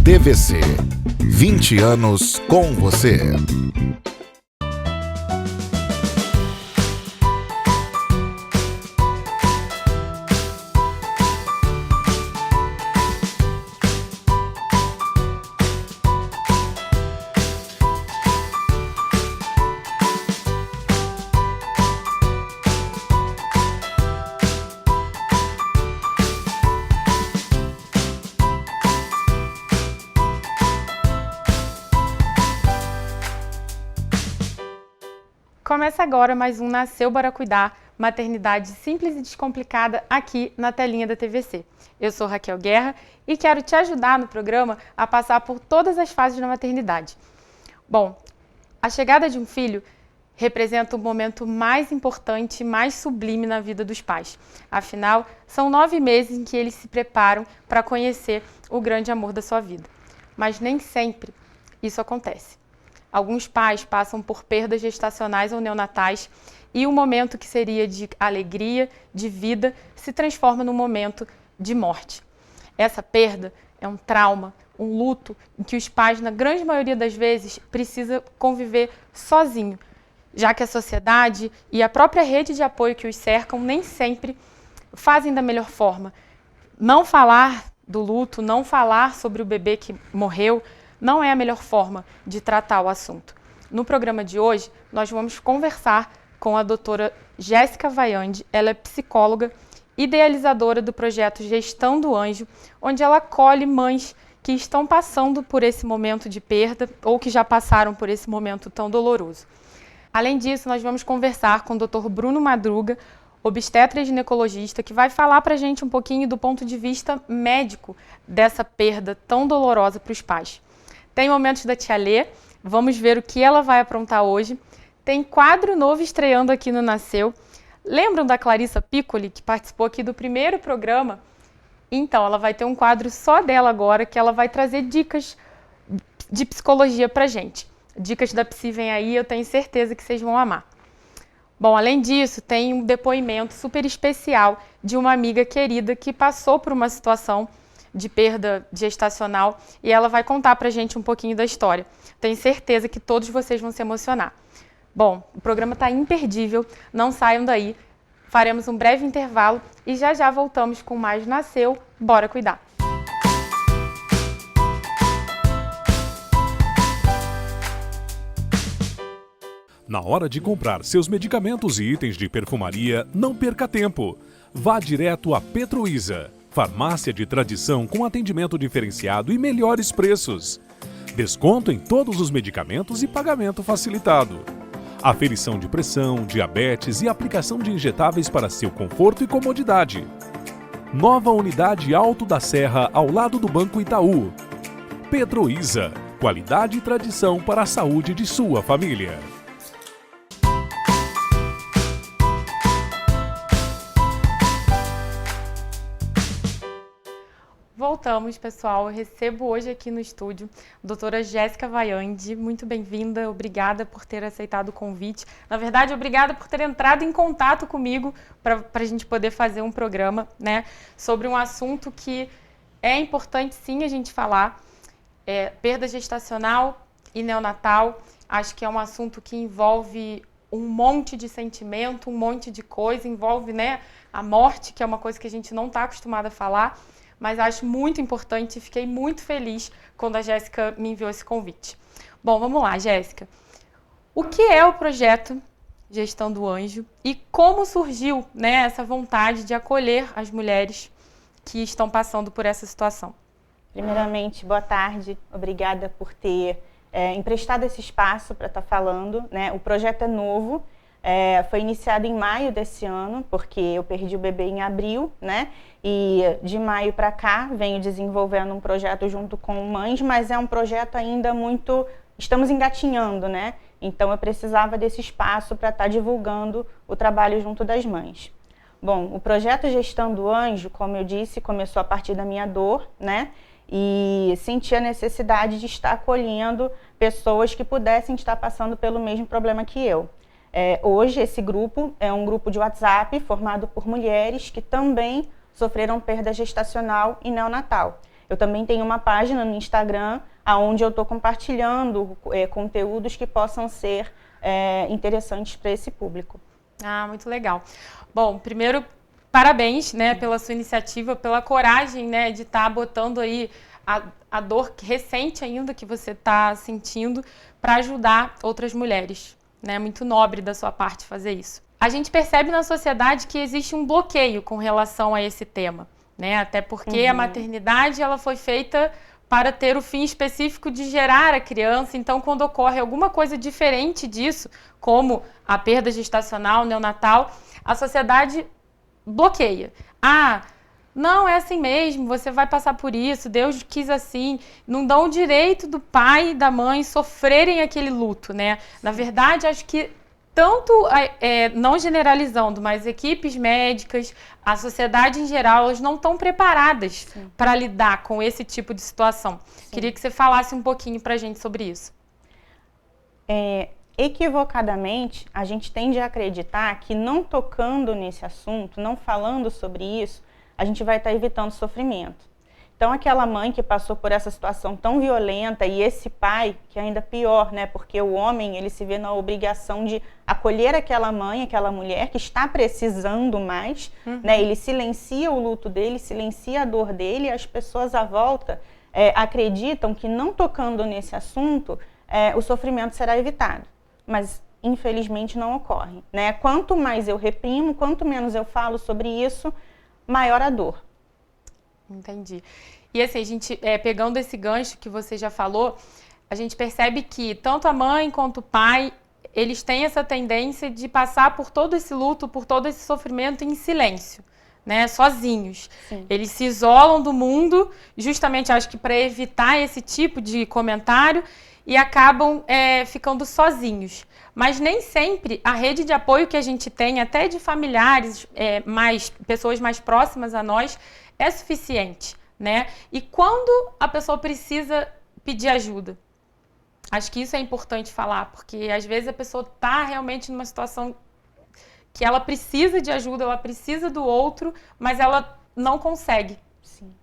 TVC, 20 anos com você. Começa agora mais um Nasceu Bora Cuidar, maternidade simples e descomplicada aqui na telinha da TVC. Eu sou Raquel Guerra e quero te ajudar no programa a passar por todas as fases da maternidade. Bom, a chegada de um filho representa o momento mais importante e mais sublime na vida dos pais. Afinal, são 9 meses em que eles se preparam para conhecer o grande amor da sua vida. Mas nem sempre isso acontece. Alguns pais passam por perdas gestacionais ou neonatais e o momento que seria de alegria, de vida, se transforma num momento de morte. Essa perda é um trauma, um luto em que os pais, na grande maioria das vezes, precisam conviver sozinho, já que a sociedade e a própria rede de apoio que os cercam nem sempre fazem da melhor forma. Não falar do luto, não falar sobre o bebê que morreu, não é a melhor forma de tratar o assunto. No programa de hoje, nós vamos conversar com a doutora Jéssica Vaiande. Ela é psicóloga, idealizadora do projeto Gestando Anjo, onde ela acolhe mães que estão passando por esse momento de perda ou que já passaram por esse momento tão doloroso. Além disso, nós vamos conversar com o Dr. Bruno Madruga, obstetra e ginecologista, que vai falar para a gente um pouquinho do ponto de vista médico dessa perda tão dolorosa para os pais. Tem momentos da Tia Lê, vamos ver o que ela vai aprontar hoje. Tem quadro novo estreando aqui no Nasceu. Lembram da Clarissa Piccoli, que participou aqui do primeiro programa? Então, ela vai ter um quadro só dela agora, que ela vai trazer dicas de psicologia pra gente. Dicas da Psi vem aí, eu tenho certeza que vocês vão amar. Bom, além disso, tem um depoimento super especial de uma amiga querida que passou por uma situação de perda gestacional e ela vai contar pra gente um pouquinho da história. Tenho certeza que todos vocês vão se emocionar. Bom, o programa está imperdível, não saiam daí. Faremos um breve intervalo e já já voltamos com mais Nasceu, Bora Cuidar. Na hora de comprar seus medicamentos e itens de perfumaria, não perca tempo. Vá direto a Petroisa, farmácia de tradição com atendimento diferenciado e melhores preços. Desconto em todos os medicamentos e pagamento facilitado. Aferição de pressão, diabetes e aplicação de injetáveis para seu conforto e comodidade. Nova unidade Alto da Serra ao lado do Banco Itaú. Petroisa, qualidade e tradição para a saúde de sua família. Voltamos, pessoal. Eu recebo hoje aqui no estúdio a doutora Jéssica Vaiande. Muito bem-vinda, obrigada por ter aceitado o convite. Na verdade, obrigada por ter entrado em contato comigo para a gente poder fazer um programa, né, sobre um assunto que é importante sim a gente falar. Perda gestacional e neonatal. Acho que é um assunto que envolve um monte de sentimento, um monte de coisa, envolve, né, a morte, que é uma coisa que a gente não está acostumado a falar. Mas acho muito importante e fiquei muito feliz quando a Jéssica me enviou esse convite. Bom, vamos lá, Jéssica. O que é o projeto Gestando Anjo e como surgiu, né, essa vontade de acolher as mulheres que estão passando por essa situação? Primeiramente, boa tarde. Obrigada por ter emprestado esse espaço para estar falando, né? O projeto é novo. Foi iniciado em maio desse ano, porque eu perdi o bebê em abril, né? E de maio para cá venho desenvolvendo um projeto junto com mães, mas é um projeto ainda muito... Estamos engatinhando, né? Então eu precisava desse espaço para estar divulgando o trabalho junto das mães. Bom, o projeto Gestando Anjo, como eu disse, começou a partir da minha dor, né? E senti a necessidade de estar acolhendo pessoas que pudessem estar passando pelo mesmo problema que eu. Hoje, esse grupo é um grupo de WhatsApp formado por mulheres que também sofreram perda gestacional e neonatal. Eu também tenho uma página no Instagram, onde eu estou compartilhando conteúdos que possam ser interessantes para esse público. Ah, muito legal. Bom, primeiro, parabéns, né, pela sua iniciativa, pela coragem, né, de estar botando aí a dor recente ainda que você está sentindo para ajudar outras mulheres. Né? Muito nobre da sua parte fazer isso. A gente percebe na sociedade que existe um bloqueio com relação a esse tema, né? Até porque a maternidade ela foi feita para ter o fim específico de gerar a criança. Então, quando ocorre alguma coisa diferente disso, como a perda gestacional, neonatal, a sociedade bloqueia. Não, é assim mesmo, você vai passar por isso, Deus quis assim. Não dão o direito do pai e da mãe sofrerem aquele luto, né? Na verdade, acho que tanto, não generalizando, mas equipes médicas, a sociedade em geral, elas não estão preparadas para lidar com esse tipo de situação. Sim. Queria que você falasse um pouquinho para a gente sobre isso. Equivocadamente, a gente tende a acreditar que não tocando nesse assunto, não falando sobre isso, a gente vai estar evitando sofrimento. Então, aquela mãe que passou por essa situação tão violenta e esse pai, que é ainda pior, né? Porque o homem, ele se vê na obrigação de acolher aquela mãe, aquela mulher que está precisando mais, né? Ele silencia o luto dele, silencia a dor dele, e as pessoas à volta acreditam que não tocando nesse assunto, o sofrimento será evitado. Mas, infelizmente, não ocorre, né? Quanto mais eu reprimo, quanto menos eu falo sobre isso, maior a dor. Entendi. E assim, a gente, pegando esse gancho que você já falou, a gente percebe que tanto a mãe quanto o pai, eles têm essa tendência de passar por todo esse luto, por todo esse sofrimento em silêncio, né? Sozinhos. Sim. Eles se isolam do mundo, justamente acho que para evitar esse tipo de comentário, e acabam ficando sozinhos. Mas nem sempre a rede de apoio que a gente tem, até de familiares, pessoas mais próximas a nós, é suficiente, né? E quando a pessoa precisa pedir ajuda? Acho que isso é importante falar, porque às vezes a pessoa está realmente numa situação que ela precisa de ajuda, ela precisa do outro, mas ela não consegue. Sim.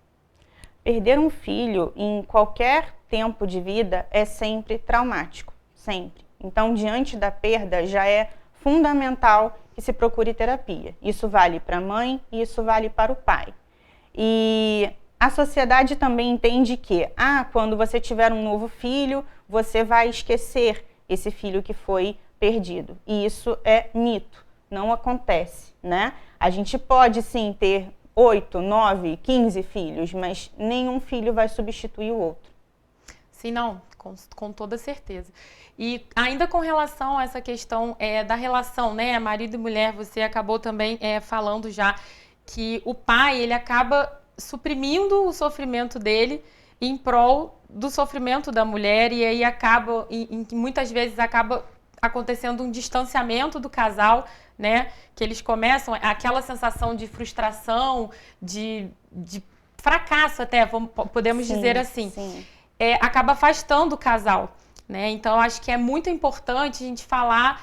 Perder um filho em qualquer tempo de vida é sempre traumático, sempre. Então, diante da perda, já é fundamental que se procure terapia. Isso vale para a mãe e isso vale para o pai. E a sociedade também entende que, quando você tiver um novo filho, você vai esquecer esse filho que foi perdido. E isso é mito, não acontece, né? A gente pode sim ter 8, 9, 15 filhos, mas nenhum filho vai substituir o outro. Sim, não, com toda certeza. E ainda com relação a essa questão da relação, né, marido e mulher, você acabou também falando já que o pai, ele acaba suprimindo o sofrimento dele em prol do sofrimento da mulher, e aí muitas vezes acaba acontecendo um distanciamento do casal, né, que eles começam, aquela sensação de frustração, de fracasso até, podemos dizer assim. Sim. Acaba afastando o casal, né? Então, acho que é muito importante a gente falar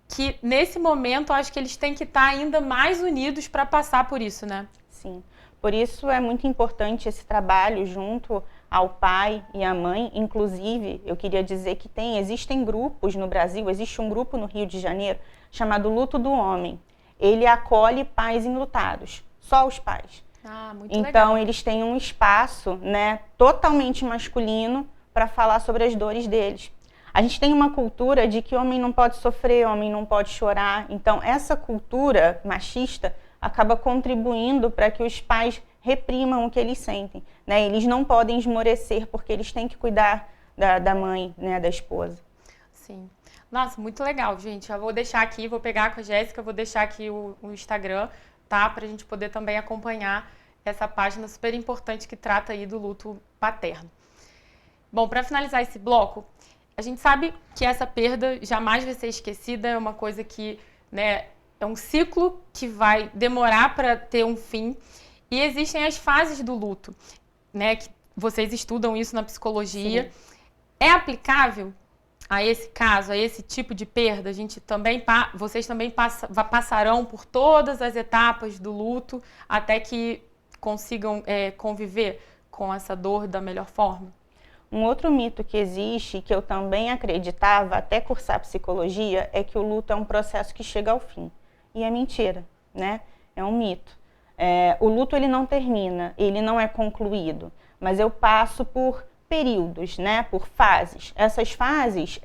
que, nesse momento, acho que eles têm que estar ainda mais unidos para passar por isso, né? Sim. Por isso, é muito importante esse trabalho junto ao pai e à mãe. Inclusive, eu queria dizer que existem grupos no Brasil, existe um grupo no Rio de Janeiro chamado Luto do Homem. Ele acolhe pais enlutados, só os pais. Muito então, legal. Eles têm um espaço, né, totalmente masculino para falar sobre as dores deles. A gente tem uma cultura de que homem não pode sofrer, homem não pode chorar. Então, essa cultura machista acaba contribuindo para que os pais reprimam o que eles sentem, né? Eles não podem esmorecer porque eles têm que cuidar da mãe, né, da esposa. Sim. Nossa, muito legal, gente. Eu vou deixar aqui, vou pegar com a Jéssica, vou deixar aqui o Instagram, tá? Pra gente poder também acompanhar essa página super importante que trata aí do luto paterno. Bom, para finalizar esse bloco, a gente sabe que essa perda jamais vai ser esquecida, é uma coisa que, né, é um ciclo que vai demorar para ter um fim. E existem as fases do luto, né, que vocês estudam isso na psicologia. Sim. É aplicável a esse caso, a esse tipo de perda? Vocês também passarão por todas as etapas do luto até que consigam conviver com essa dor da melhor forma? Um outro mito que existe, que eu também acreditava até cursar psicologia, é que o luto é um processo que chega ao fim. E é mentira, né? É um mito. O luto ele não termina, ele não é concluído, mas eu passo por períodos, né? Por fases. Essas fases,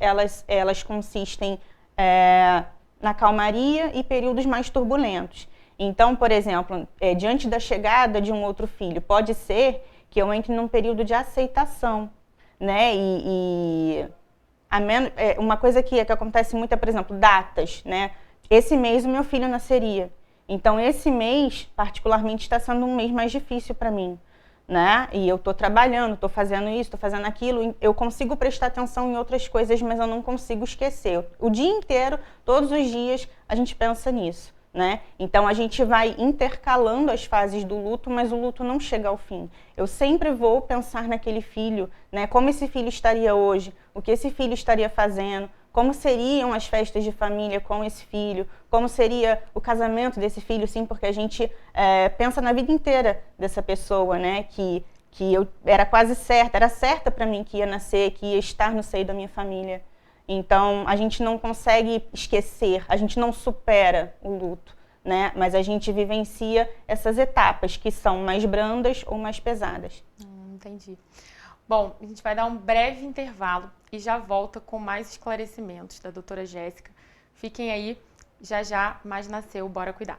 elas consistem na calmaria e períodos mais turbulentos. Então, por exemplo, diante da chegada de um outro filho, pode ser que eu entre num período de aceitação, né? Uma coisa que acontece muito é, por exemplo, datas, né? Esse mês o meu filho nasceria. Então, esse mês, particularmente, está sendo um mês mais difícil para mim, né? E eu estou trabalhando, estou fazendo isso, estou fazendo aquilo. Eu consigo prestar atenção em outras coisas, mas eu não consigo esquecer. O dia inteiro, todos os dias, a gente pensa nisso, né? Então, a gente vai intercalando as fases do luto, mas o luto não chega ao fim. Eu sempre vou pensar naquele filho, né? Como esse filho estaria hoje, o que esse filho estaria fazendo, como seriam as festas de família com esse filho, como seria o casamento desse filho, sim, porque a gente pensa na vida inteira dessa pessoa, né? Que eu era quase certa, era certa para mim que ia nascer, que ia estar no seio da minha família. Então, a gente não consegue esquecer, a gente não supera o luto, né? Mas a gente vivencia essas etapas que são mais brandas ou mais pesadas. Entendi. Bom, a gente vai dar um breve intervalo e já volta com mais esclarecimentos da doutora Jéssica. Fiquem aí, já mais nasceu, bora cuidar.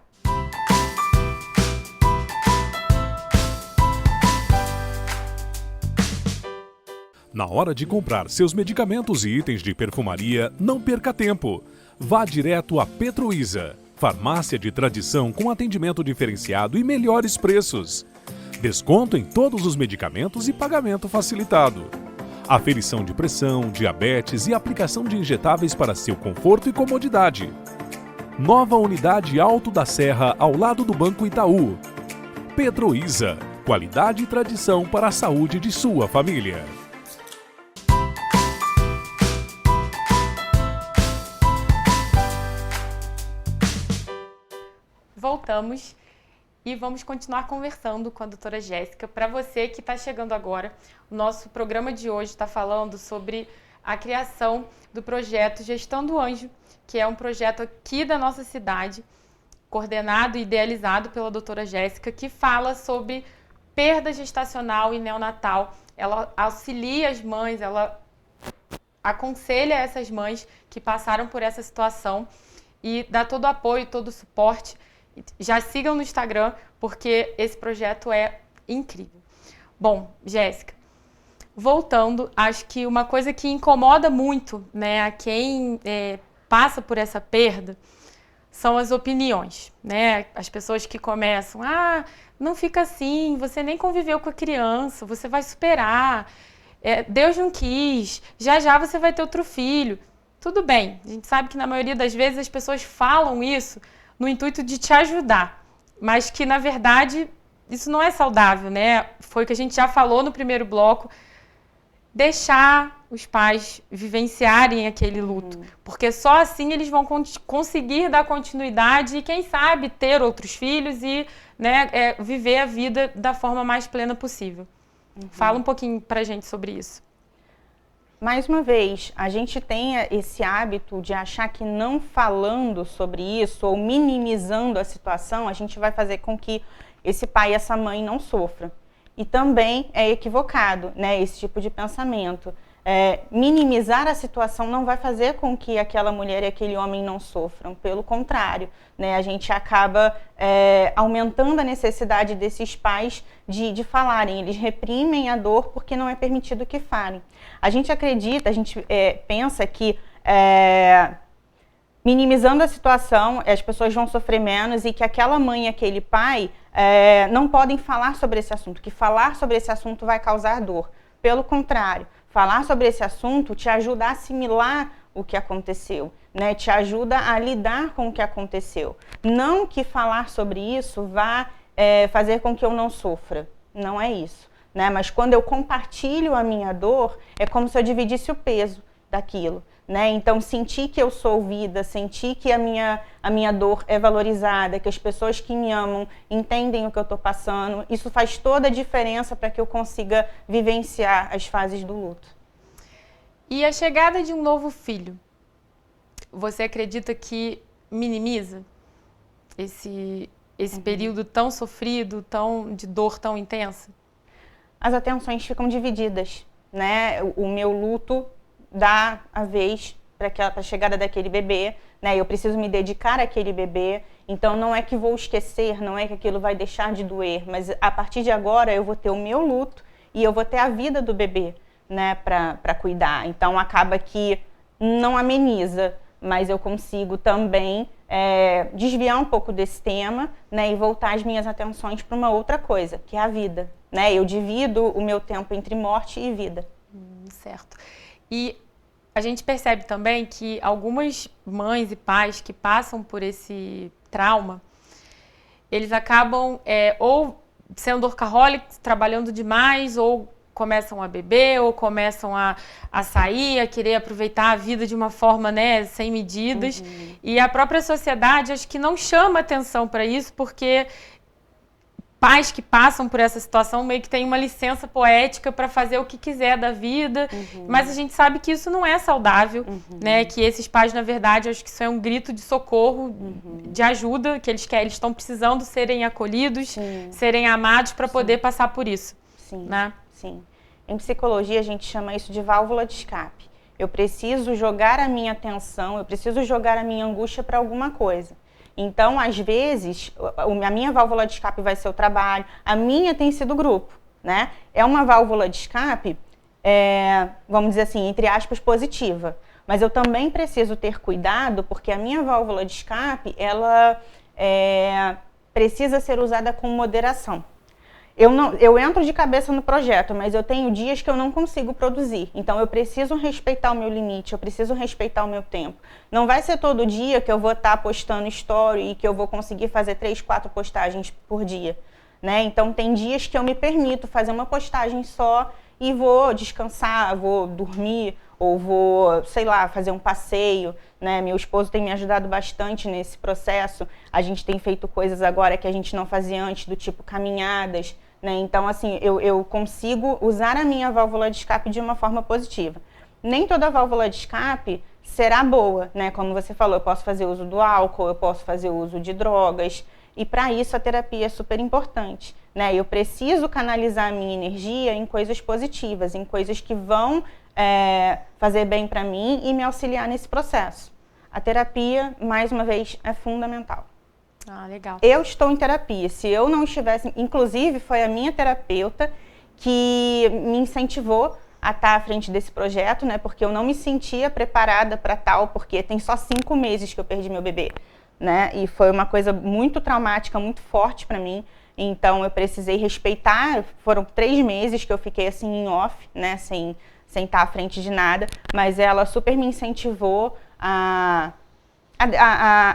Na hora de comprar seus medicamentos e itens de perfumaria, não perca tempo. Vá direto a Petroísa, farmácia de tradição com atendimento diferenciado e melhores preços. Desconto em todos os medicamentos e pagamento facilitado. Aferição de pressão, diabetes e aplicação de injetáveis para seu conforto e comodidade. Nova unidade Alto da Serra, ao lado do Banco Itaú. Petroísa, qualidade e tradição para a saúde de sua família. Voltamos e vamos continuar conversando com a doutora Jéssica. Para você que está chegando agora, o nosso programa de hoje está falando sobre a criação do projeto Gestando o Anjo, que é um projeto aqui da nossa cidade, coordenado e idealizado pela doutora Jéssica, que fala sobre perda gestacional e neonatal. Ela auxilia as mães, ela aconselha essas mães que passaram por essa situação e dá todo o apoio, todo o suporte. Já sigam no Instagram, porque esse projeto é incrível. Bom, Jéssica, voltando, acho que uma coisa que incomoda muito, né, a quem passa por essa perda são as opiniões, né? As pessoas que começam, não fica assim, você nem conviveu com a criança, você vai superar, Deus não quis, já você vai ter outro filho. Tudo bem, a gente sabe que na maioria das vezes as pessoas falam isso no intuito de te ajudar, mas que, na verdade, isso não é saudável, né? Foi o que a gente já falou no primeiro bloco, deixar os pais vivenciarem aquele luto, porque só assim eles vão conseguir dar continuidade e, quem sabe, ter outros filhos e, né, viver a vida da forma mais plena possível. Fala um pouquinho pra gente sobre isso. Mais uma vez, a gente tem esse hábito de achar que não falando sobre isso ou minimizando a situação, a gente vai fazer com que esse pai e essa mãe não sofram. E também é equivocado, né, esse tipo de pensamento. Minimizar a situação não vai fazer com que aquela mulher e aquele homem não sofram. Pelo contrário, né, a gente acaba aumentando a necessidade desses pais de falarem. Eles reprimem a dor porque não é permitido que falem. A gente acredita, a gente pensa que minimizando a situação, as pessoas vão sofrer menos e que aquela mãe e aquele pai não podem falar sobre esse assunto, que falar sobre esse assunto vai causar dor. Pelo contrário, falar sobre esse assunto te ajuda a assimilar o que aconteceu, né? Te ajuda a lidar com o que aconteceu. Não que falar sobre isso vá fazer com que eu não sofra. Não é isso. né? Mas quando eu compartilho a minha dor, é como se eu dividisse o peso daquilo, né? Então, sentir que eu sou ouvida, sentir que a minha dor é valorizada, que as pessoas que me amam entendem o que eu estou passando, isso faz toda a diferença para que eu consiga vivenciar as fases do luto. E a chegada de um novo filho, você acredita que minimiza esse período tão sofrido, de dor tão intensa? As atenções ficam divididas, né? O meu luto dá a vez para a chegada daquele bebê, né? Eu preciso me dedicar àquele bebê, então não é que vou esquecer, não é que aquilo vai deixar de doer, mas a partir de agora eu vou ter o meu luto e eu vou ter a vida do bebê, né, para cuidar. Então acaba que não ameniza, mas eu consigo também desviar um pouco desse tema, né, e voltar as minhas atenções para uma outra coisa, que é a vida, né? Eu divido o meu tempo entre morte e vida. Certo. E a gente percebe também que algumas mães e pais que passam por esse trauma, eles acabam ou sendo workaholics, trabalhando demais, ou começam a beber, ou começam a sair, a querer aproveitar a vida de uma forma, né, sem medidas. E a própria sociedade, acho que não chama atenção para isso, porque pais que passam por essa situação meio que têm uma licença poética para fazer o que quiser da vida, mas a gente sabe que isso não é saudável, né? Que esses pais, na verdade, acho que isso é um grito de socorro, de ajuda, que eles estão precisando serem acolhidos, serem amados para poder passar por isso. Sim, né? Sim. Em psicologia, a gente chama isso de válvula de escape. Eu preciso jogar a minha atenção, eu preciso jogar a minha angústia para alguma coisa. Então, às vezes, a minha válvula de escape vai ser o trabalho, a minha tem sido o grupo, né? É uma válvula de escape, vamos dizer assim, entre aspas, positiva. Mas eu também preciso ter cuidado, porque a minha válvula de escape, ela precisa ser usada com moderação. Eu entro de cabeça no projeto, mas eu tenho dias que eu não consigo produzir. Então, eu preciso respeitar o meu limite, eu preciso respeitar o meu tempo. Não vai ser todo dia que eu vou estar postando story e que eu vou conseguir fazer 3, 4 postagens por dia, né? Então, tem dias que eu me permito fazer uma postagem só e vou descansar, vou dormir ou vou, sei lá, fazer um passeio, né? Meu esposo tem me ajudado bastante nesse processo. A gente tem feito coisas agora que a gente não fazia antes, do tipo caminhadas, né? Então, assim, eu consigo usar a minha válvula de escape de uma forma positiva. Nem toda válvula de escape será boa, né? Como você falou, eu posso fazer uso do álcool, eu posso fazer uso de drogas, e para isso a terapia é super importante, né? Eu preciso canalizar a minha energia em coisas positivas, em coisas que vão fazer bem para mim e me auxiliar nesse processo. A terapia, mais uma vez, é fundamental. Ah, legal. Eu estou em terapia. Se eu não estivesse... Inclusive, foi a minha terapeuta que me incentivou a estar à frente desse projeto, né? Porque eu não me sentia preparada para tal, porque tem só 5 meses que eu perdi meu bebê, né? E foi uma coisa muito traumática, muito forte para mim. Então, eu precisei respeitar. Foram 3 meses que eu fiquei assim em off, né? Sem estar à frente de nada. Mas ela super me incentivou a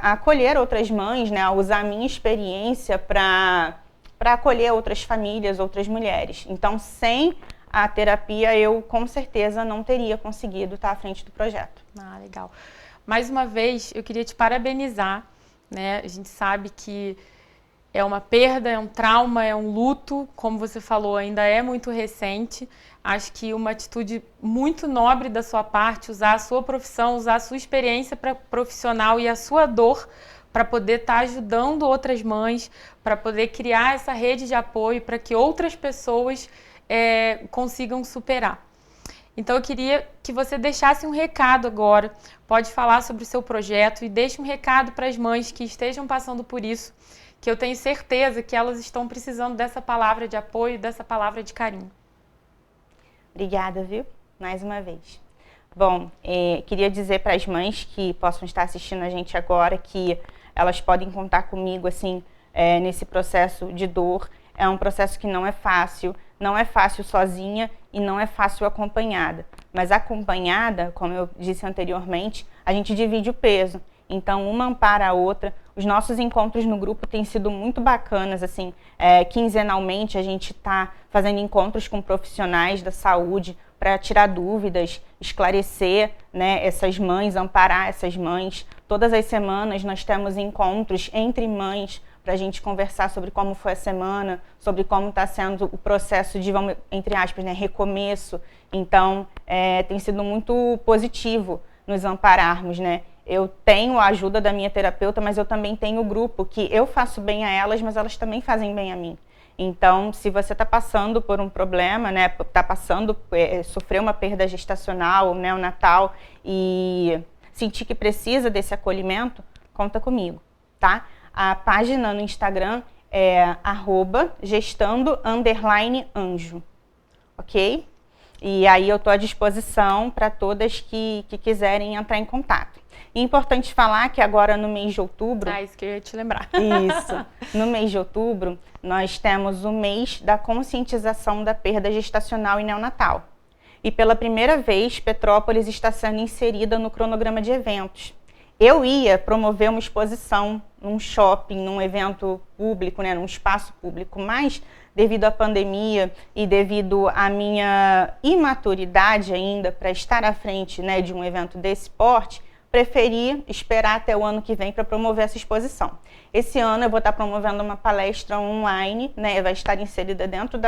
acolher outras mães, né, a usar a minha experiência para acolher outras famílias, outras mulheres. Então, sem a terapia, eu com certeza não teria conseguido estar à frente do projeto. Ah, legal. Mais uma vez, eu queria te parabenizar, né? A gente sabe que é uma perda, é um trauma, é um luto, como você falou, ainda é muito recente. Acho que uma atitude muito nobre da sua parte, usar a sua profissão, usar a sua experiência profissional e a sua dor para poder estar ajudando outras mães, para poder criar essa rede de apoio para que outras pessoas consigam superar. Então, eu queria que você deixasse um recado agora. Pode falar sobre o seu projeto e deixe um recado para as mães que estejam passando por isso, que eu tenho certeza que elas estão precisando dessa palavra de apoio, dessa palavra de carinho. Obrigada, viu? Mais uma vez. Bom, queria dizer para as mães que possam estar assistindo a gente agora que elas podem contar comigo, assim, nesse processo de dor. É um processo que não é fácil sozinha e não é fácil acompanhada. Mas acompanhada, como eu disse anteriormente, a gente divide o peso. então uma ampara a outra. Os nossos encontros no grupo têm sido muito bacanas, assim, quinzenalmente a gente está fazendo encontros com profissionais da saúde para tirar dúvidas, esclarecer, né, essas mães, amparar essas mães. Todas as semanas nós temos encontros entre mães para a gente conversar sobre como foi a semana, sobre como está sendo o processo de, vamos, entre aspas, né, recomeço. Então, tem sido muito positivo nos ampararmos, né? Eu tenho a ajuda da minha terapeuta, mas eu também tenho o grupo, que eu faço bem a elas, mas elas também fazem bem a mim. Então, se você está passando por um problema, né, sofreu uma perda gestacional, neonatal, e sentir que precisa desse acolhimento, conta comigo, tá? A página no Instagram é @gestando_anjo, ok? E aí eu estou à disposição para todas que quiserem entrar em contato. E é importante falar que agora no mês de outubro... isso que eu ia te lembrar. Isso. No mês de outubro, nós temos o mês da conscientização da perda gestacional e neonatal. E pela primeira vez, Petrópolis está sendo inserida no cronograma de eventos. Eu ia promover uma exposição num shopping, num evento público, né, num espaço público, mas devido à pandemia e devido à minha imaturidade ainda para estar à frente, né, de um evento desse porte, preferi esperar até o ano que vem para promover essa exposição. Esse ano eu vou estar promovendo uma palestra online, né, vai estar inserida dentro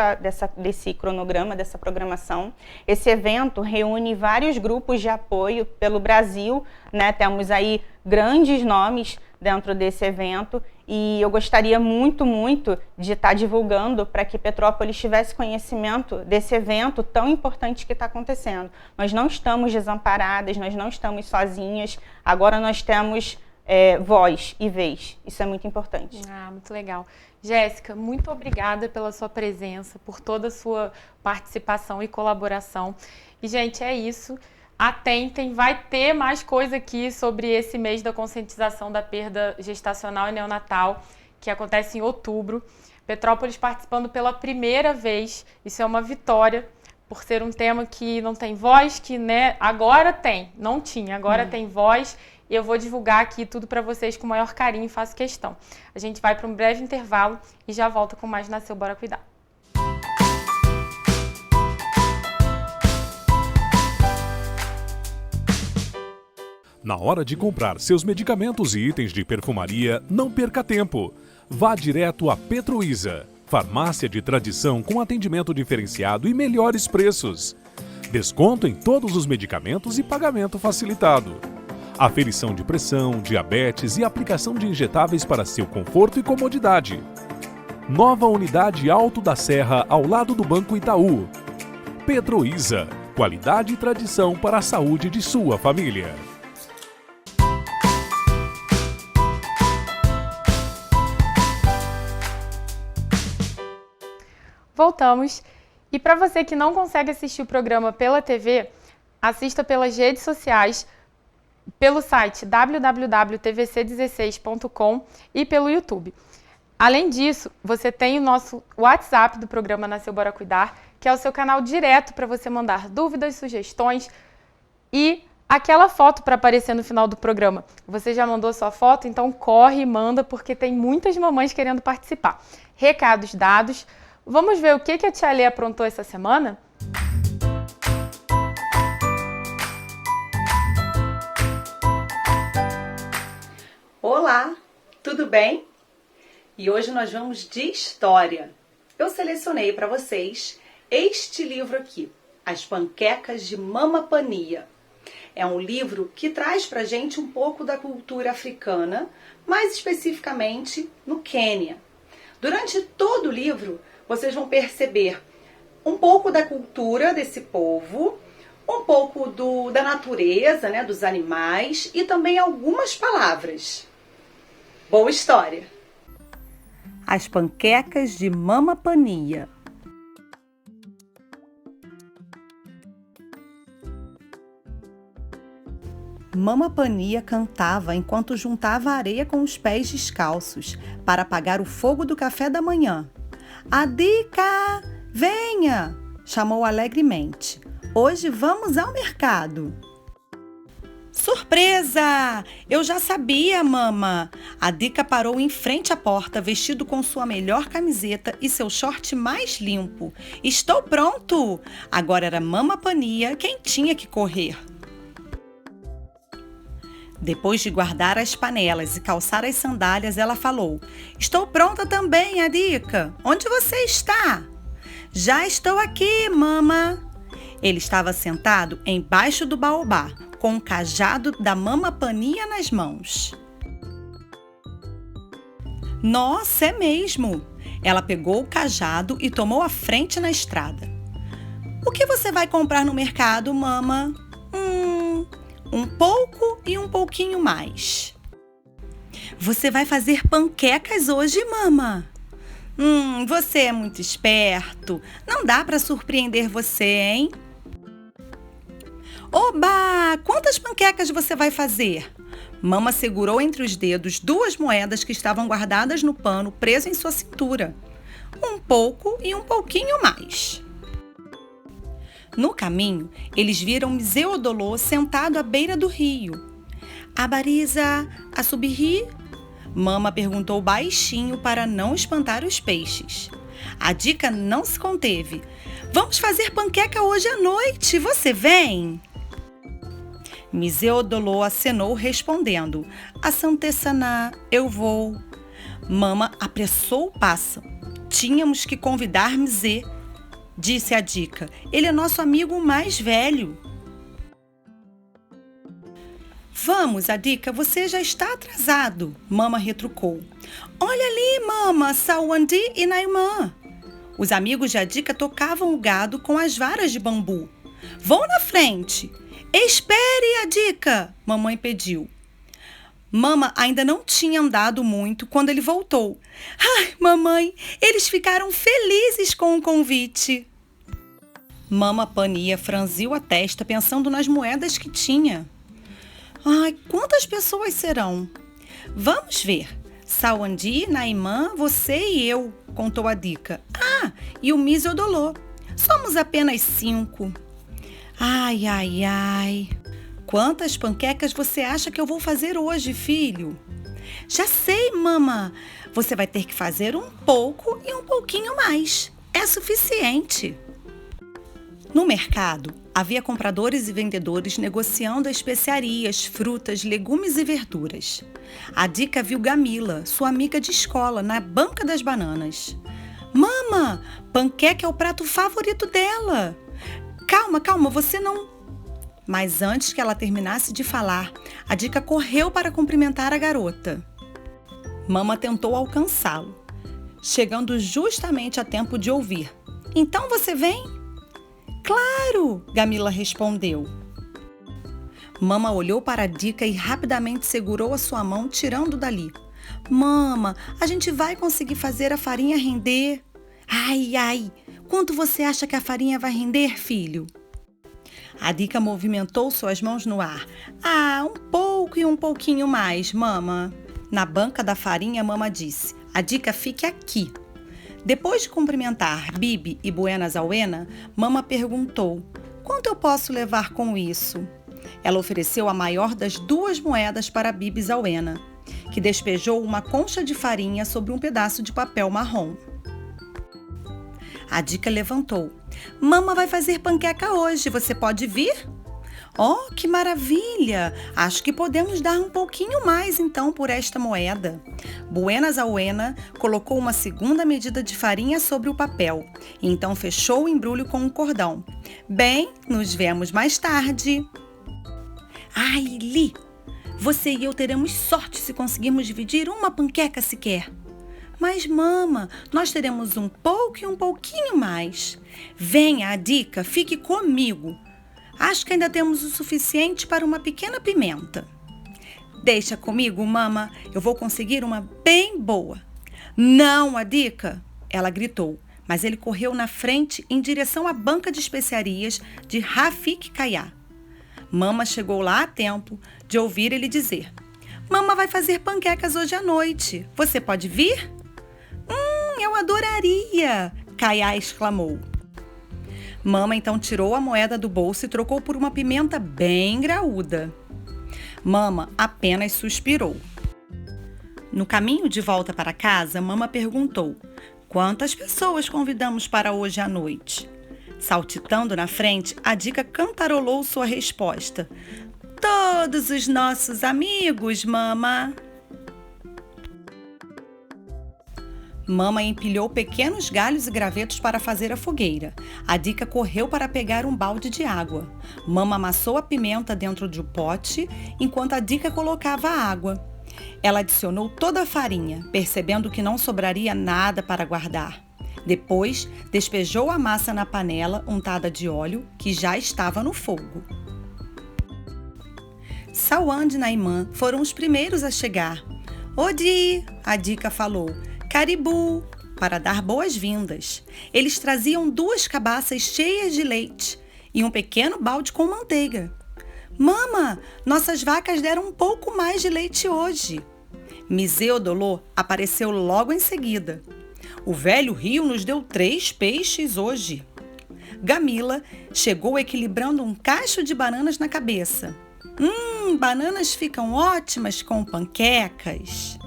desse cronograma, dessa programação. Esse evento reúne vários grupos de apoio pelo Brasil, né, temos aí grandes nomes dentro desse evento e eu gostaria muito, muito de estar divulgando para que Petrópolis tivesse conhecimento desse evento tão importante que está acontecendo. Nós não estamos desamparadas, nós não estamos sozinhas, agora nós temos voz e vez. Isso é muito importante. Muito legal. Jéssica, muito obrigada pela sua presença, por toda a sua participação e colaboração. E, gente, é isso. Atentem, vai ter mais coisa aqui sobre esse mês da conscientização da perda gestacional e neonatal, que acontece em outubro. Petrópolis participando pela primeira vez, isso é uma vitória, por ser um tema que não tem voz, que, né, agora tem, não tinha, agora tem voz, e eu vou divulgar aqui tudo para vocês com o maior carinho e faço questão. A gente vai para um breve intervalo e já volta com mais Nasceu, Bora Cuidar. Na hora de comprar seus medicamentos e itens de perfumaria, não perca tempo. Vá direto a Petruísa, farmácia de tradição com atendimento diferenciado e melhores preços. Desconto em todos os medicamentos e pagamento facilitado. Aferição de pressão, diabetes e aplicação de injetáveis para seu conforto e comodidade. Nova unidade Alto da Serra ao lado do Banco Itaú. Petruísa, qualidade e tradição para a saúde de sua família. Voltamos. E para você que não consegue assistir o programa pela TV, assista pelas redes sociais, pelo site www.tvc16.com e pelo YouTube. Além disso, você tem o nosso WhatsApp do programa Nasceu, Bora Cuidar, que é o seu canal direto para você mandar dúvidas, sugestões e aquela foto para aparecer no final do programa. Você já mandou sua foto? Então corre e manda, porque tem muitas mamães querendo participar. Recados dados. Vamos ver o que a tia Lê aprontou essa semana? Olá, tudo bem? E hoje nós vamos de história. Eu selecionei para vocês este livro aqui, As Panquecas de Mama Pania. É um livro que traz para a gente um pouco da cultura africana, mais especificamente no Quênia. Durante todo o livro, vocês vão perceber um pouco da cultura desse povo, um pouco da natureza, né, dos animais e também algumas palavras. Boa história! As Panquecas de Mama Pania. Mama Pania cantava enquanto juntava areia com os pés descalços para apagar o fogo do café da manhã. Adica, venha! Chamou alegremente. Hoje vamos ao mercado. surpresa! Eu já sabia, mama. A Dica parou em frente à porta, vestido com sua melhor camiseta e seu short mais limpo. Estou pronto! Agora era Mama Pania quem tinha que correr. Depois de guardar as panelas e calçar as sandálias, ela falou: Estou pronta também, Adica. Onde você está? Já estou aqui, mama. Ele estava sentado embaixo do baobá, com o cajado da Mama Pania nas mãos. Nossa, é mesmo! Ela pegou o cajado e tomou a frente na estrada. O que você vai comprar no mercado, mama? Um pouco e um pouquinho mais. Você vai fazer panquecas hoje, mama? Você é muito esperto. Não dá para surpreender você, hein? Oba! Quantas panquecas você vai fazer? Mama segurou entre os dedos 2 moedas que estavam guardadas no pano preso em sua cintura. Um pouco e um pouquinho mais. No caminho, eles viram Miseodolô sentado à beira do rio. Abariza, a subirri? Mama perguntou baixinho para não espantar os peixes. A Dica não se conteve. Vamos fazer panqueca hoje à noite, você vem? Miseodolô acenou respondendo: Asantessaná, eu vou. Mama apressou o passo. Tínhamos que convidar Misê, disse a Dica. Ele é nosso amigo mais velho. Vamos, Adica, você já está atrasado, Mama retrucou. Olha ali, Mama, Sawandi e Naimã. Os amigos de Adica tocavam o gado com as varas de bambu. Vão na frente. Espere, Adica, mamãe pediu. Mama ainda não tinha andado muito quando ele voltou. Ai, mamãe, eles ficaram felizes com o convite. Mama Pania franziu a testa pensando nas moedas que tinha. Ai, quantas pessoas serão? Vamos ver. Sawandi, Naimã, você e eu, contou a Dica. Ah, e o Miseodolô. Somos apenas 5. Ai, ai, ai. Quantas panquecas você acha que eu vou fazer hoje, filho? Já sei, mama. Você vai ter que fazer um pouco e um pouquinho mais. É suficiente. No mercado, havia compradores e vendedores negociando especiarias, frutas, legumes e verduras. A Dica viu Gamila, sua amiga de escola, na banca das bananas. Mama, panqueca é o prato favorito dela. Calma, calma, você não... Mas antes que ela terminasse de falar, a Dica correu para cumprimentar a garota. Mama tentou alcançá-lo, chegando justamente a tempo de ouvir. Então você vem? Claro, Gamila respondeu. Mama olhou para a Dica e rapidamente segurou a sua mão, tirando dali. Mama, a gente vai conseguir fazer a farinha render? Ai, ai, quanto você acha que a farinha vai render, filho? A Dica movimentou suas mãos no ar. Ah, um pouco e um pouquinho mais, mama. Na banca da farinha, mama disse: A Dica fique aqui. Depois de cumprimentar Bibi e Buenas Auena, mama perguntou: Quanto eu posso levar com isso? Ela ofereceu a maior das 2 moedas para Bibi Auena, que despejou uma concha de farinha sobre um pedaço de papel marrom. A Dica levantou. Mama vai fazer panqueca hoje, você pode vir? Oh, que maravilha! Acho que podemos dar um pouquinho mais então por esta moeda. Buenas Auena colocou uma segunda medida de farinha sobre o papel e então fechou o embrulho com um cordão. Bem, nos vemos mais tarde. Ai, Li, você e eu teremos sorte se conseguirmos dividir uma panqueca sequer. Mas, mama, nós teremos um pouco e um pouquinho mais. Venha, a Dica, fique comigo. Acho que ainda temos o suficiente para uma pequena pimenta. Deixa comigo, mama, eu vou conseguir uma bem boa. Não, a Dica, ela gritou, mas ele correu na frente em direção à banca de especiarias de Rafik Kayá. Mama chegou lá a tempo de ouvir ele dizer: Mama vai fazer panquecas hoje à noite. Você pode vir? Eu adoraria! Kayá exclamou. Mama então tirou a moeda do bolso e trocou por uma pimenta bem graúda. Mama apenas suspirou. No caminho de volta para casa, Mama perguntou: quantas pessoas convidamos para hoje à noite? Saltitando na frente, a Dica cantarolou sua resposta: todos os nossos amigos, Mama. Mama empilhou pequenos galhos e gravetos para fazer a fogueira. A Dica correu para pegar um balde de água. Mama amassou a pimenta dentro de um pote, enquanto a Dica colocava a água. Ela adicionou toda a farinha, percebendo que não sobraria nada para guardar. Depois, despejou a massa na panela untada de óleo, que já estava no fogo. Sawan e Naimã foram os primeiros a chegar. Odi, a Dica falou. Caribu, para dar boas-vindas. Eles traziam 2 cabaças cheias de leite e um pequeno balde com manteiga. Mama, nossas vacas deram um pouco mais de leite hoje. Miseodolô apareceu logo em seguida. O velho rio nos deu 3 peixes hoje. Gamila chegou equilibrando um cacho de bananas na cabeça. Bananas ficam ótimas com panquecas.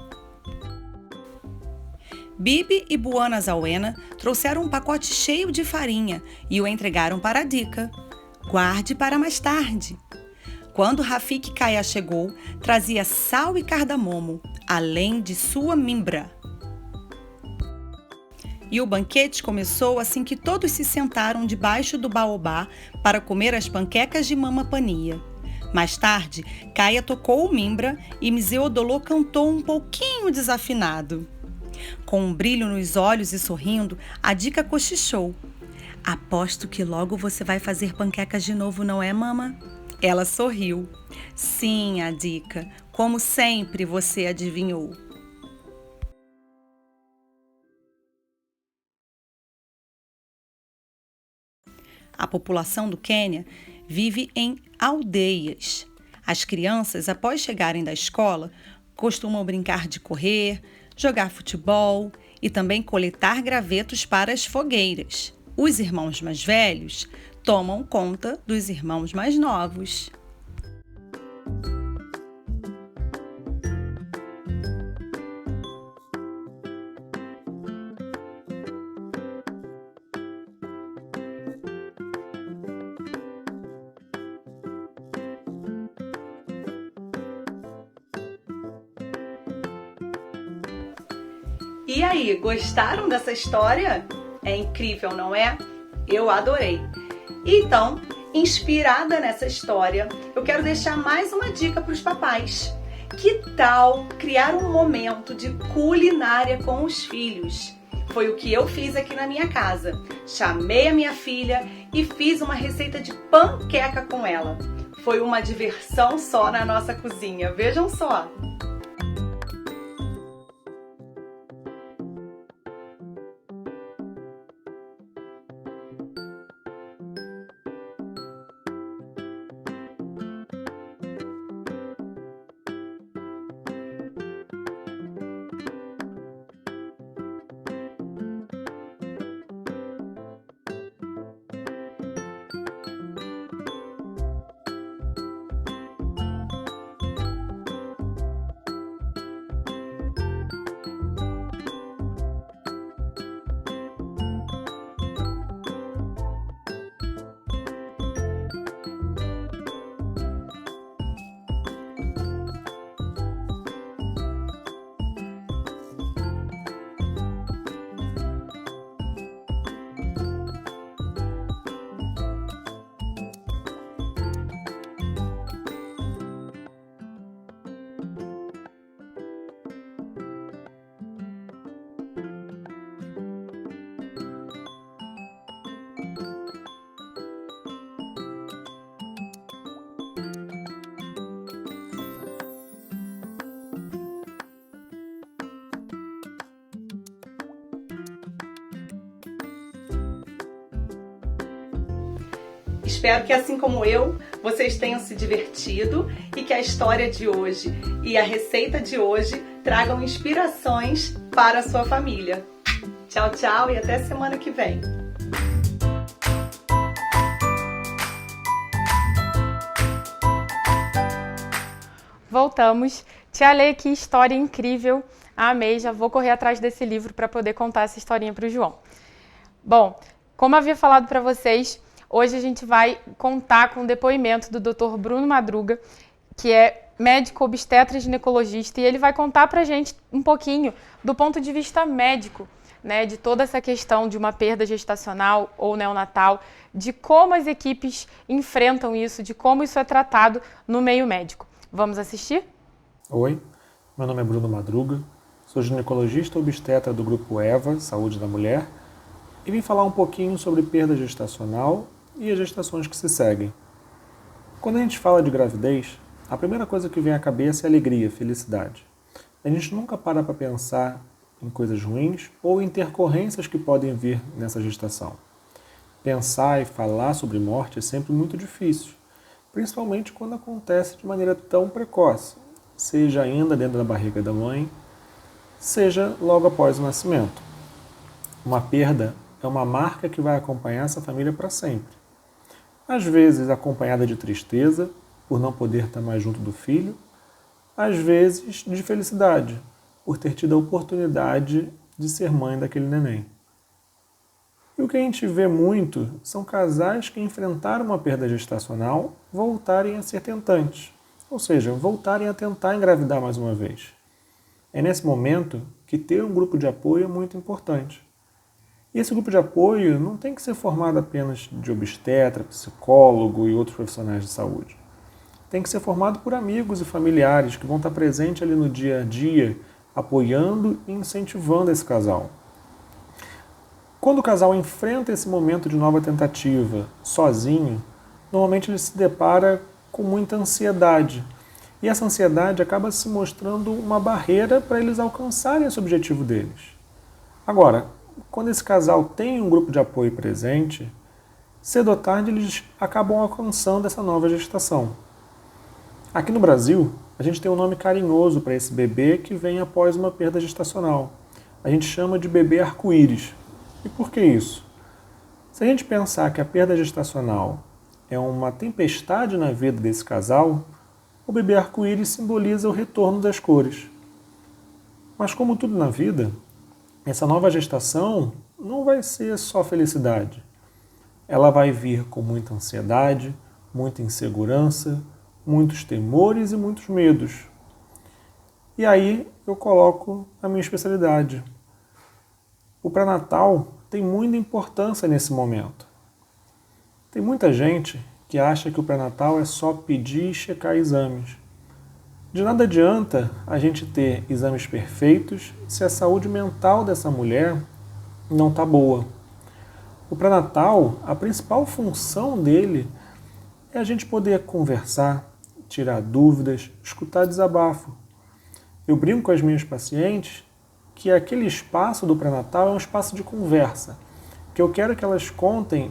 Bibi e Buana Zawena trouxeram um pacote cheio de farinha e o entregaram para a Dica. Guarde para mais tarde. Quando Rafik Kaya chegou, trazia sal e cardamomo, além de sua mimbra. E o banquete começou assim que todos se sentaram debaixo do baobá para comer as panquecas de Mama Pania. Mais tarde, Kaya tocou o mimbra e Miseodolô cantou um pouquinho desafinado. Com um brilho nos olhos e sorrindo, a Dica cochichou. Aposto que logo você vai fazer panquecas de novo, não é, Mama? Ela sorriu. Sim, a Dica, como sempre você adivinhou. A população do Quênia vive em aldeias. As crianças, após chegarem da escola, costumam brincar de correr, jogar futebol e também coletar gravetos para as fogueiras. Os irmãos mais velhos tomam conta dos irmãos mais novos. E aí, gostaram dessa história? É incrível, não é? Eu adorei. Então, inspirada nessa história, eu quero deixar mais uma dica para os papais. Que tal criar um momento de culinária com os filhos? Foi o que eu fiz aqui na minha casa. Chamei a minha filha e fiz uma receita de panqueca com ela. Foi uma diversão só na nossa cozinha, vejam só! Espero que, assim como eu, vocês tenham se divertido e que a história de hoje e a receita de hoje tragam inspirações para a sua família. Tchau, tchau e até semana que vem! Voltamos. Tia Lê, que história incrível. Amei, já vou correr atrás desse livro para poder contar essa historinha para o João. Bom, como havia falado para vocês, hoje a gente vai contar com o depoimento do Dr. Bruno Madruga, que é médico obstetra e ginecologista, e ele vai contar para a gente um pouquinho do ponto de vista médico, né, de toda essa questão de uma perda gestacional ou neonatal, de como as equipes enfrentam isso, de como isso é tratado no meio médico. Vamos assistir? Oi, meu nome é Bruno Madruga, sou ginecologista obstetra do Grupo EVA, Saúde da Mulher, e vim falar um pouquinho sobre perda gestacional e as gestações que se seguem. Quando a gente fala de gravidez, a primeira coisa que vem à cabeça é alegria, felicidade. A gente nunca para pensar em coisas ruins ou intercorrências que podem vir nessa gestação. Pensar e falar sobre morte é sempre muito difícil, principalmente quando acontece de maneira tão precoce, seja ainda dentro da barriga da mãe, seja logo após o nascimento. Uma perda é uma marca que vai acompanhar essa família para sempre. Às vezes acompanhada de tristeza, por não poder estar mais junto do filho, às vezes de felicidade, por ter tido a oportunidade de ser mãe daquele neném. E o que a gente vê muito são casais que enfrentaram uma perda gestacional voltarem a ser tentantes, ou seja, voltarem a tentar engravidar mais uma vez. É nesse momento que ter um grupo de apoio é muito importante. E esse grupo de apoio não tem que ser formado apenas de obstetra, psicólogo e outros profissionais de saúde. Tem que ser formado por amigos e familiares que vão estar presentes ali no dia a dia, apoiando e incentivando esse casal. Quando o casal enfrenta esse momento de nova tentativa sozinho, normalmente ele se depara com muita ansiedade. E essa ansiedade acaba se mostrando uma barreira para eles alcançarem esse objetivo deles. Agora, quando esse casal tem um grupo de apoio presente, cedo ou tarde eles acabam alcançando essa nova gestação. Aqui no Brasil, a gente tem um nome carinhoso para esse bebê que vem após uma perda gestacional. A gente chama de bebê arco-íris. E por que isso? Se a gente pensar que a perda gestacional é uma tempestade na vida desse casal, o bebê arco-íris simboliza o retorno das cores. Mas como tudo na vida, essa nova gestação não vai ser só felicidade. Ela vai vir com muita ansiedade, muita insegurança, muitos temores e muitos medos. E aí eu coloco a minha especialidade. O pré-natal tem muita importância nesse momento. Tem muita gente que acha que o pré-natal é só pedir e checar exames. De nada adianta a gente ter exames perfeitos se a saúde mental dessa mulher não está boa. O pré-natal, a principal função dele é a gente poder conversar, tirar dúvidas, escutar desabafo. Eu brinco com as minhas pacientes que aquele espaço do pré-natal é um espaço de conversa, que eu quero que elas contem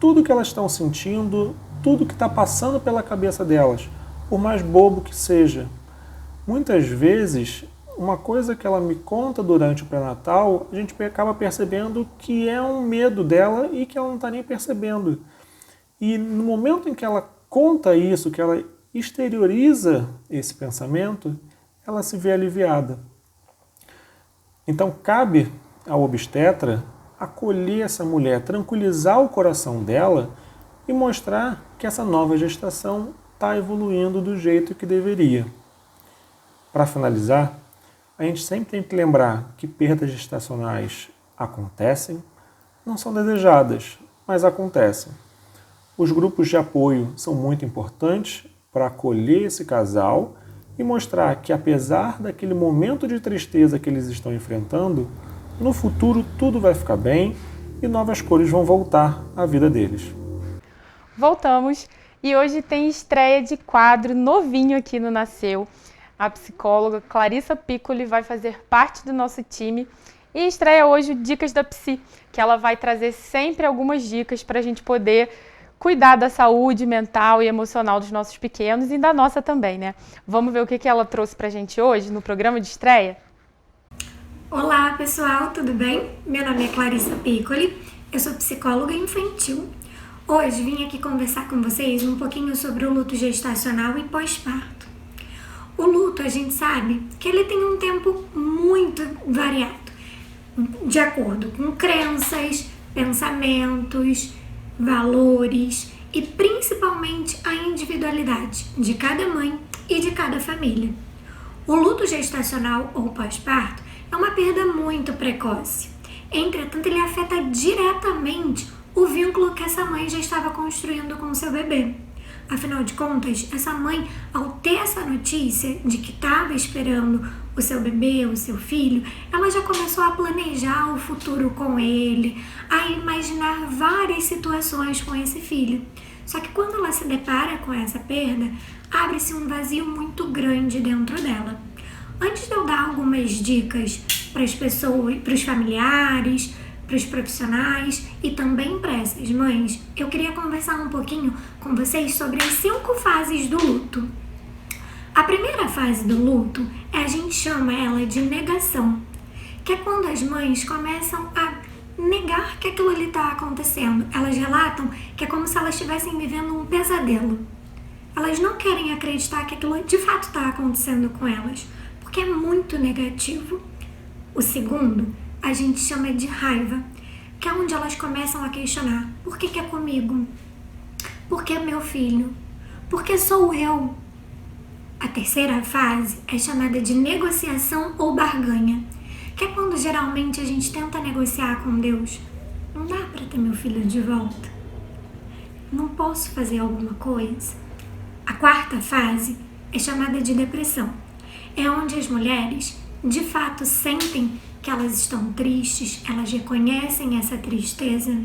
tudo que elas estão sentindo, tudo que está passando pela cabeça delas, por mais bobo que seja. Muitas vezes, uma coisa que ela me conta durante o pré-natal, a gente acaba percebendo que é um medo dela e que ela não está nem percebendo. E no momento em que ela conta isso, que ela exterioriza esse pensamento, ela se vê aliviada. Então, cabe ao obstetra acolher essa mulher, tranquilizar o coração dela e mostrar que essa nova gestação está evoluindo do jeito que deveria. Para finalizar, a gente sempre tem que lembrar que perdas gestacionais acontecem, não são desejadas, mas acontecem. Os grupos de apoio são muito importantes para acolher esse casal e mostrar que, apesar daquele momento de tristeza que eles estão enfrentando, no futuro tudo vai ficar bem e novas cores vão voltar à vida deles. Voltamos e hoje tem estreia de quadro novinho aqui no Nasceu. A psicóloga Clarissa Piccoli vai fazer parte do nosso time e estreia hoje o Dicas da Psi, que ela vai trazer sempre algumas dicas para a gente poder cuidar da saúde mental e emocional dos nossos pequenos e da nossa também, né? Vamos ver o que ela trouxe pra gente hoje no programa de estreia? Olá pessoal, tudo bem? Meu nome é Clarissa Piccoli, eu sou psicóloga infantil. Hoje vim aqui conversar com vocês um pouquinho sobre o luto gestacional e pós-parto. O a gente sabe que ele tem um tempo muito variado, de acordo com crenças, pensamentos, valores e principalmente a individualidade de cada mãe e de cada família. O luto gestacional ou pós-parto é uma perda muito precoce. Entretanto, ele afeta diretamente o vínculo que essa mãe já estava construindo com o seu bebê. Afinal de contas, essa mãe, ao ter essa notícia de que estava esperando o seu bebê, o seu filho, ela já começou a planejar o futuro com ele, a imaginar várias situações com esse filho. Só que quando ela se depara com essa perda, abre-se um vazio muito grande dentro dela. Antes de eu dar algumas dicas para as pessoas, para os familiares, para os profissionais e também para essas mães, eu queria conversar um pouquinho com vocês sobre as 5 fases do luto. A primeira fase do luto, a gente chama ela de negação, que é quando as mães começam a negar que aquilo ali está acontecendo. Elas relatam que é como se elas estivessem vivendo um pesadelo. Elas não querem acreditar que aquilo de fato está acontecendo com elas, porque é muito negativo. O segundo, a gente chama de raiva, que é onde elas começam a questionar: por que é comigo? Por que é meu filho? Por que sou eu? A terceira fase é chamada de negociação ou barganha, que é quando geralmente a gente tenta negociar com Deus. Não dá para ter meu filho de volta? Não posso fazer alguma coisa? A quarta fase é chamada de depressão. É onde as mulheres de fato sentem que elas estão tristes, elas reconhecem essa tristeza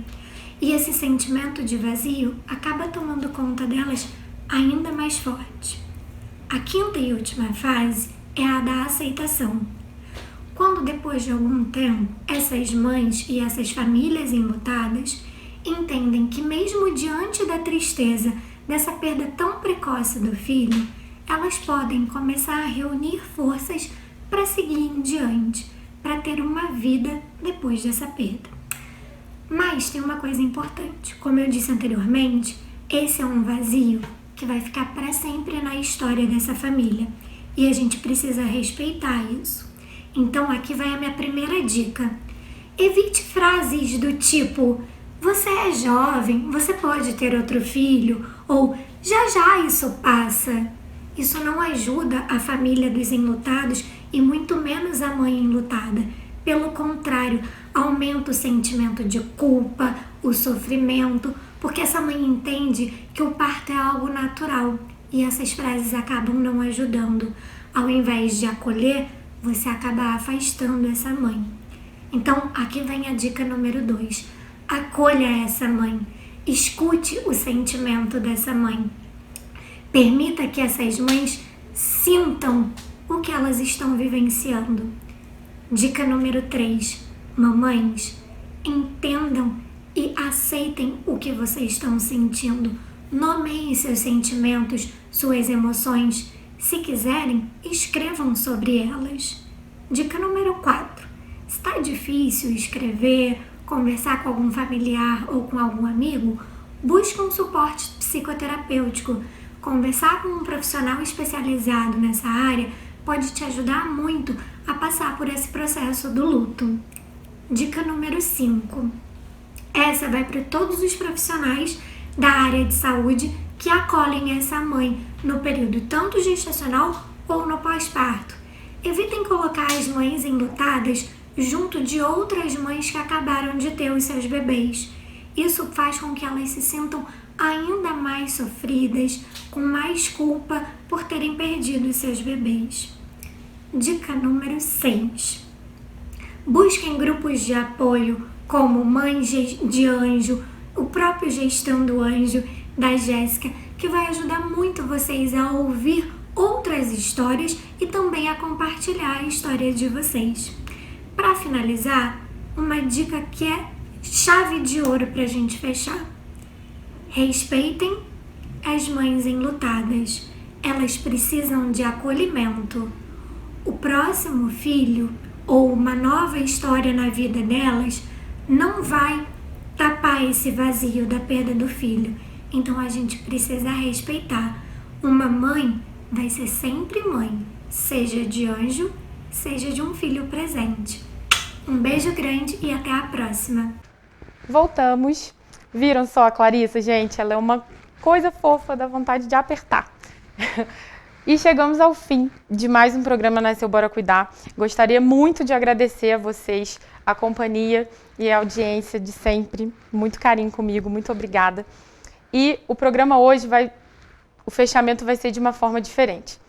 e esse sentimento de vazio acaba tomando conta delas ainda mais forte. A quinta e última fase é a da aceitação. Quando depois de algum tempo, essas mães e essas famílias enlutadas entendem que mesmo diante da tristeza dessa perda tão precoce do filho, elas podem começar a reunir forças para seguir em diante, para ter uma vida depois dessa perda. Mas tem uma coisa importante, como eu disse anteriormente, esse é um vazio que vai ficar para sempre na história dessa família e a gente precisa respeitar isso. Então aqui vai a minha primeira dica. Evite frases do tipo: você é jovem, você pode ter outro filho, ou já já isso passa. Isso não ajuda a família dos enlutados e muito menos a mãe enlutada. Pelo contrário, aumenta o sentimento de culpa, o sofrimento, porque essa mãe entende que o parto é algo natural e essas frases acabam não ajudando. Ao invés de acolher, você acaba afastando essa mãe. Então, aqui vem a dica número 2. Acolha essa mãe. Escute o sentimento dessa mãe. Permita que essas mães sintam o que elas estão vivenciando. Dica número 3. Mamães, entendam e aceitem o que vocês estão sentindo. Nomeiem seus sentimentos, suas emoções. Se quiserem, escrevam sobre elas. Dica número 4. Se está difícil escrever, conversar com algum familiar ou com algum amigo, busque um suporte psicoterapêutico. Conversar com um profissional especializado nessa área pode te ajudar muito a passar por esse processo do luto. Dica número 5. Essa vai para todos os profissionais da área de saúde que acolhem essa mãe no período tanto gestacional ou no pós-parto. Evitem colocar as mães enlutadas junto de outras mães que acabaram de ter os seus bebês. Isso faz com que elas se sintam ainda mais sofridas, com mais culpa por terem perdido os seus bebês. Dica número 6. Busquem grupos de apoio como Mães de Anjo, o próprio Gestando Anjo da Jéssica, que vai ajudar muito vocês a ouvir outras histórias e também a compartilhar a história de vocês. Para finalizar, uma dica que é chave de ouro para a gente fechar. Respeitem as mães enlutadas. Elas precisam de acolhimento. O próximo filho ou uma nova história na vida delas não vai tapar esse vazio da perda do filho. Então a gente precisa respeitar. Uma mãe vai ser sempre mãe, seja de anjo, seja de um filho presente. Um beijo grande e até a próxima. Voltamos. Viram só a Clarissa, gente? Ela é uma coisa fofa, dá vontade de apertar. E chegamos ao fim de mais um programa Nasceu Bora Cuidar. Gostaria muito de agradecer a vocês a companhia e a audiência de sempre. Muito carinho comigo, muito obrigada. E o programa hoje o fechamento vai ser de uma forma diferente.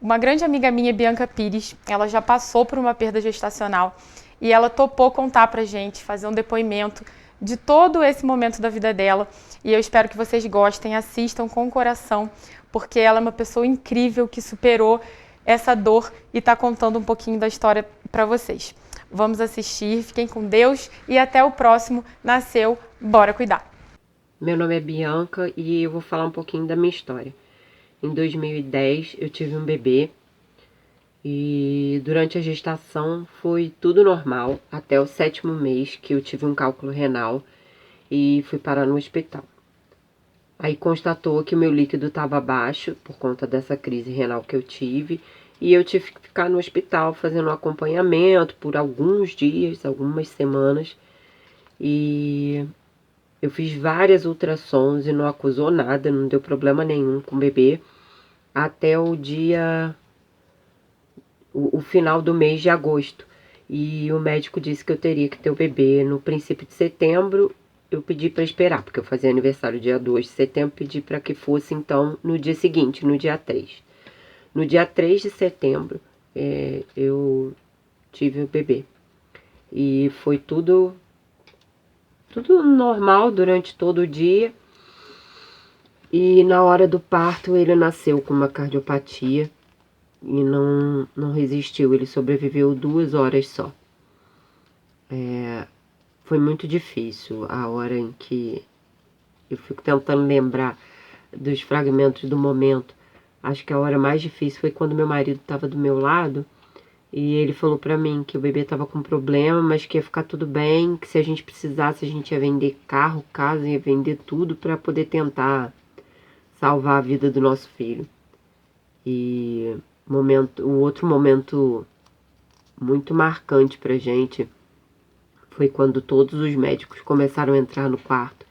Uma grande amiga minha, Bianca Pires, ela já passou por uma perda gestacional e ela topou contar pra gente, fazer um depoimento de todo esse momento da vida dela. E eu espero que vocês gostem, assistam com o coração, porque ela é uma pessoa incrível que superou essa dor e está contando um pouquinho da história para vocês. Vamos assistir, fiquem com Deus e até o próximo Nasceu, Bora Cuidar. Meu nome é Bianca e eu vou falar um pouquinho da minha história. Em 2010 eu tive um bebê e durante a gestação foi tudo normal, até o 7º mês que eu tive um cálculo renal e fui parar no hospital. Aí constatou que o meu líquido estava baixo por conta dessa crise renal que eu tive e eu tive que ficar no hospital fazendo um acompanhamento por alguns dias, algumas semanas, e eu fiz várias ultrassons e não acusou nada, não deu problema nenhum com o bebê, até o final do mês de agosto. E o médico disse que eu teria que ter o bebê no princípio de setembro. Eu pedi para esperar, porque eu fazia aniversário dia 2 de setembro, pedi para que fosse então no dia seguinte, no dia 3. No dia 3 de setembro, eu tive o bebê. E foi tudo normal durante todo o dia. E na hora do parto ele nasceu com uma cardiopatia e não resistiu, ele sobreviveu 2 horas só. Foi muito difícil a hora em que eu fico tentando lembrar dos fragmentos do momento. Acho que a hora mais difícil foi quando meu marido estava do meu lado e ele falou pra mim que o bebê estava com problema, mas que ia ficar tudo bem, que se a gente precisasse a gente ia vender carro, casa, ia vender tudo para poder tentar salvar a vida do nosso filho. E o outro momento muito marcante pra gente foi quando todos os médicos começaram a entrar no quarto,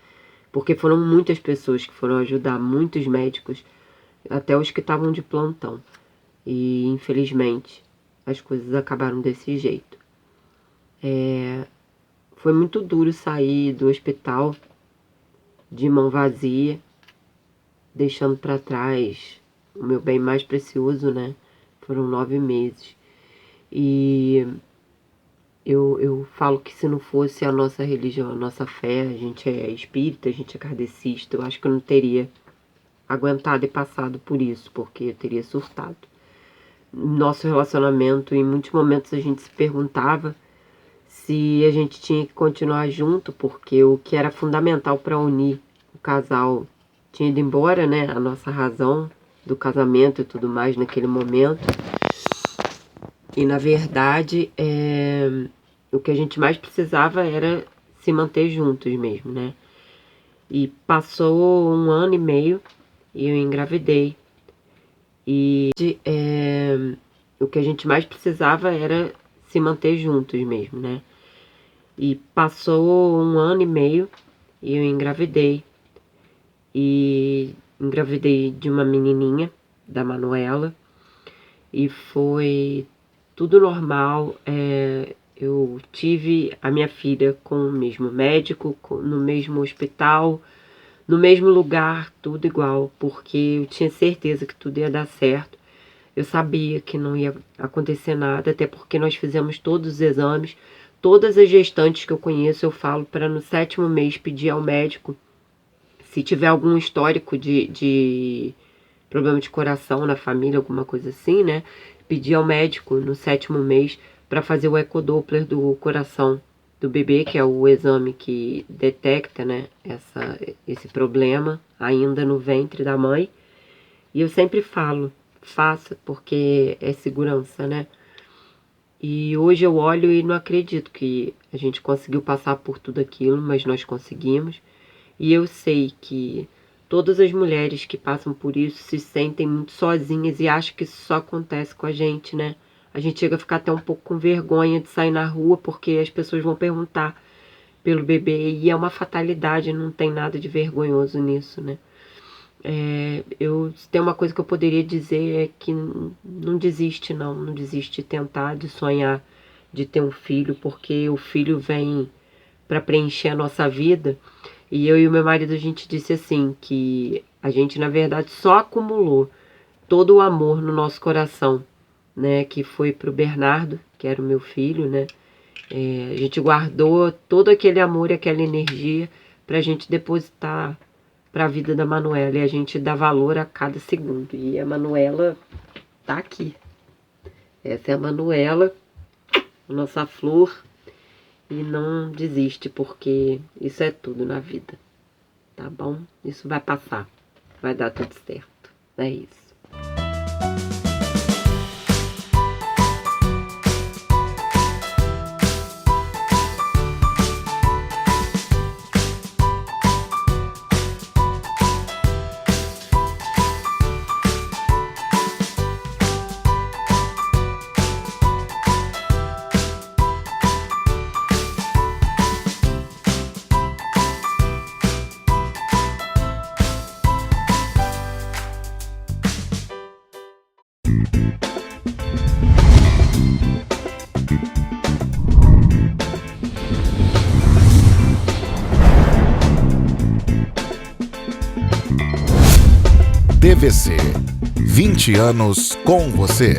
porque foram muitas pessoas que foram ajudar, muitos médicos, até os que estavam de plantão. E infelizmente as coisas acabaram desse jeito. Foi muito duro sair do hospital de mão vazia, deixando para trás o meu bem mais precioso, né? Foram 9 meses. E eu falo que se não fosse a nossa religião, a nossa fé, a gente é espírita, a gente é kardecista, eu acho que eu não teria aguentado e passado por isso, porque eu teria surtado. Nosso relacionamento, em muitos momentos a gente se perguntava se a gente tinha que continuar junto, porque o que era fundamental para unir o casal tinha ido embora, né? A nossa razão do casamento e tudo mais naquele momento. E na verdade, o que a gente mais precisava era se manter juntos mesmo, né? E passou 1 ano e meio e eu engravidei. E o que a gente mais precisava era se manter juntos mesmo, né? E passou 1 ano e meio e eu engravidei. E engravidei de uma menininha, da Manuela, e foi tudo normal. Eu tive a minha filha com o mesmo médico, no mesmo hospital, no mesmo lugar, tudo igual, porque eu tinha certeza que tudo ia dar certo. Eu sabia que não ia acontecer nada, até porque nós fizemos todos os exames. Todas as gestantes que eu conheço, eu falo para no 7º mês pedir ao médico, se tiver algum histórico de problema de coração na família, alguma coisa assim, né? Pedir ao médico no 7º mês para fazer o ecodoppler do coração do bebê, que é o exame que detecta, né, esse problema ainda no ventre da mãe. E eu sempre falo, faça, porque é segurança, né? E hoje eu olho e não acredito que a gente conseguiu passar por tudo aquilo, mas nós conseguimos. E eu sei que todas as mulheres que passam por isso se sentem muito sozinhas e acham que isso só acontece com a gente, né? A gente chega a ficar até um pouco com vergonha de sair na rua porque as pessoas vão perguntar pelo bebê e é uma fatalidade, não tem nada de vergonhoso nisso, né? Tem uma coisa que eu poderia dizer é que não desiste não desiste de tentar, de sonhar, de ter um filho, porque o filho vem para preencher a nossa vida. E eu e o meu marido, a gente disse assim, que a gente na verdade só acumulou todo o amor no nosso coração, né, que foi pro Bernardo, que era o meu filho, né? A gente guardou todo aquele amor e aquela energia pra gente depositar para a vida da Manuela, e a gente dá valor a cada segundo. E a Manuela tá aqui. Essa é a Manuela, a nossa flor, e não desiste, porque isso é tudo na vida, tá bom? Isso vai passar, vai dar tudo certo, é isso. TVC, 20 anos com você.